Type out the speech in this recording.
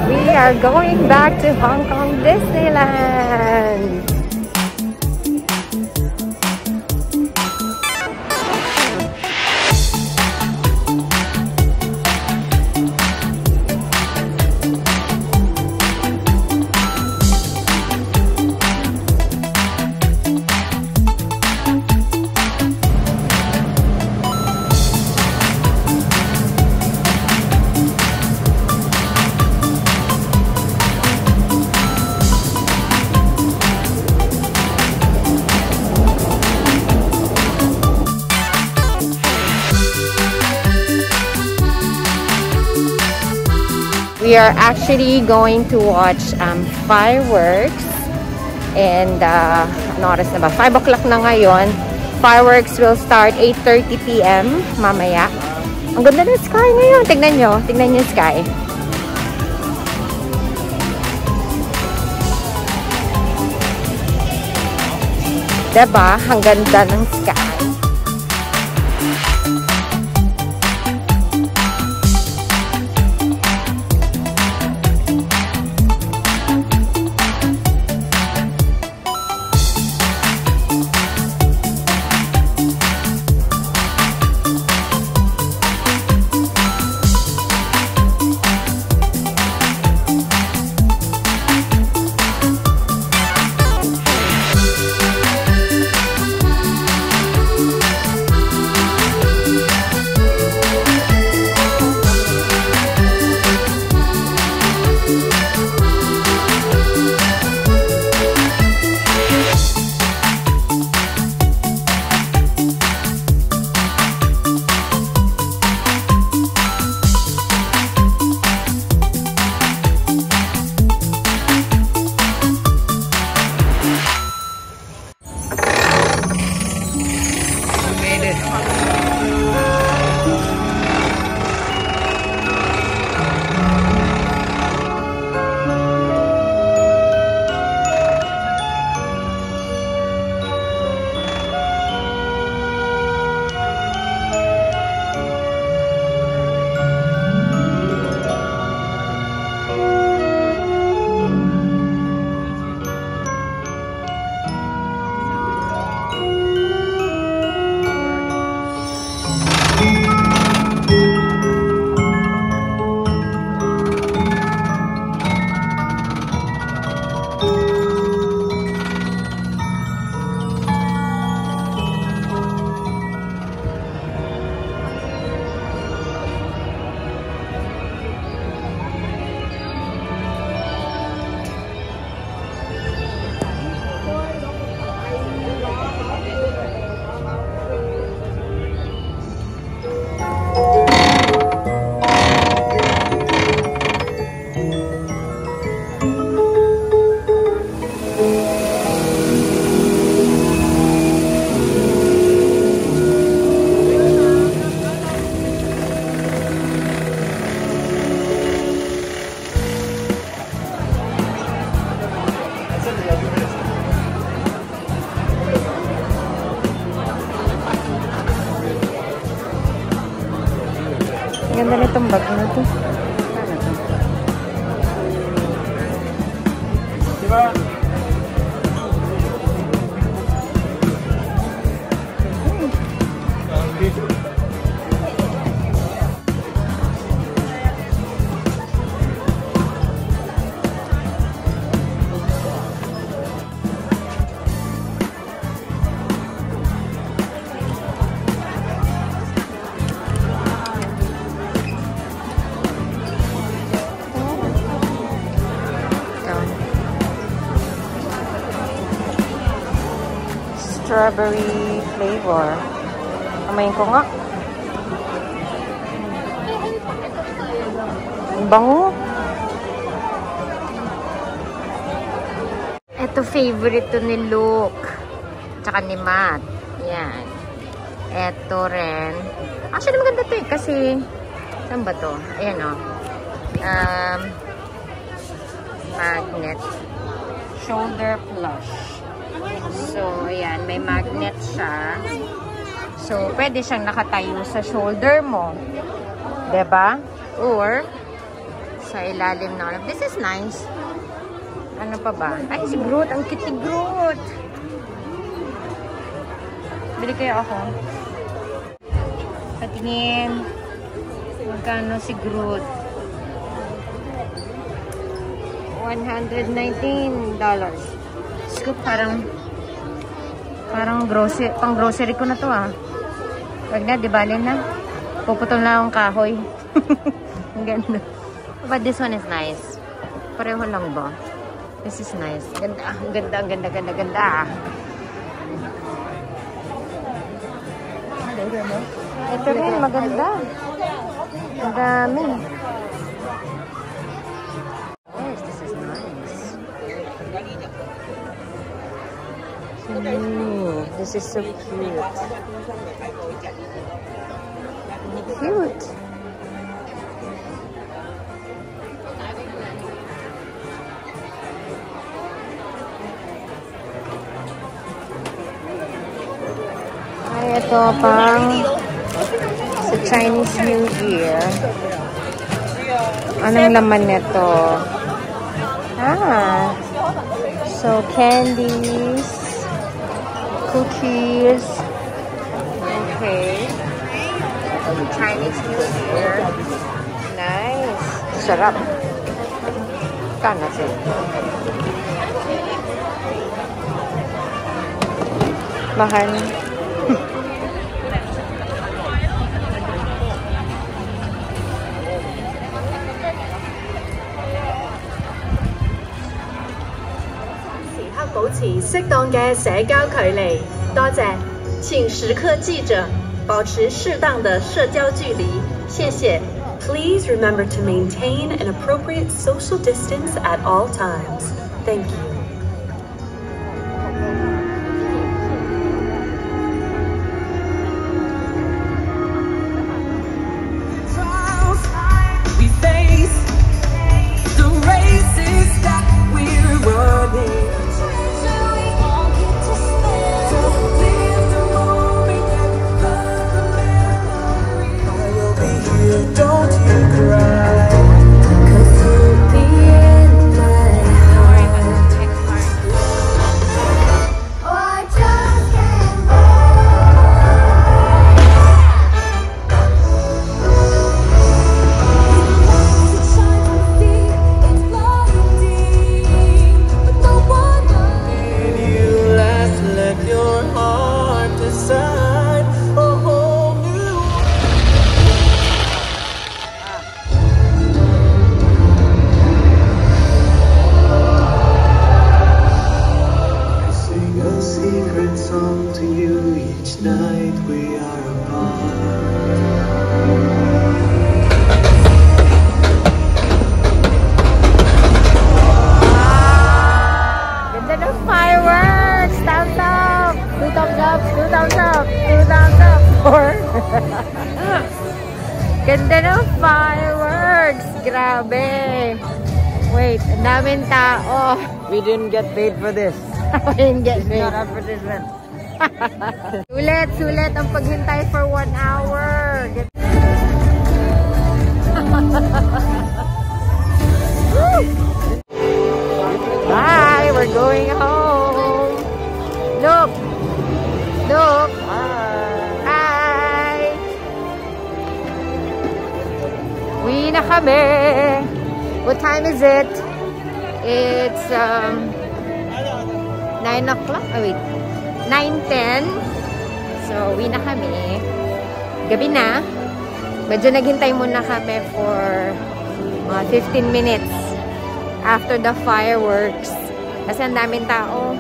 We are going back to Hong Kong Disneyland. We are actually going to watch fireworks, and oras na ba? 5 o'clock na ngayon. Fireworks will start 8:30 p.m. mamaya. Ang ganda ng sky ngayon. Tignan nyo yung sky. Diba? Ang ganda ng sky. Ganda nitong bag na to. Ano to? Diba? Strawberry flavor. Amayin ko nga. Ang bango. Ito favorite to ni Luke. Tsaka ni Matt. Yan. Ito rin. Actually maganda to eh. Kasi, saan ba to? Ayan o. Magnet. Shoulder plush. So, ayan, may magnet siya. So, pwede siyang nakatayo sa shoulder mo. Diba? Or, sa sa ilalim na. This is nice. Ano pa ba? Ay, si Groot. Ang cute ni Groot. Bili kaya ako. Patingin. Magkano si Groot? $119. Scoop, parang grocery, pang grocery ko na to ah. Wag na, di balin na. Puputol na akong kahoy. Ang ganda. But this one is nice. Pareho lang ba? This is nice. Ganda, ganda. Ito rin, maganda. Ang dami. Yes, this is nice. This is so cute. Cute. Ay, ito pang sa Chinese New Year. Anong laman nito? So candies, cookies. Okay. Chinese New Year. Nice. Sarap. Kana siya. Mahal.保持適當嘅社交距離，多謝。請時刻記着保持適當的社交距離，謝謝。Please remember to maintain an appropriate social distance at all times. Thank you. We face the races that we're running. Don't you cry, 'cause you'll be in my heart. I just can't you last, let your heart decide. Song to you each night we are apart. Ganda ng fireworks! Thumbs up! 2 thumbs up! 2 thumbs up! 2 thumbs up! 4! Ganda ng fireworks! Grabe! Wait, ang daming tao. We didn't get paid for this. We didn't get paid. Not advertisement. Sulit ang paghintay for 1 hour. Bye! We're going home. Look! Look! Hi! Uwi na kami. What time is it? It's 9 o'clock? Oh wait. 9:10. So, uwi na kami. Gabi na. Medyo naghintay muna kami for mga 15 minutes after the fireworks. Kasi ang daming tao.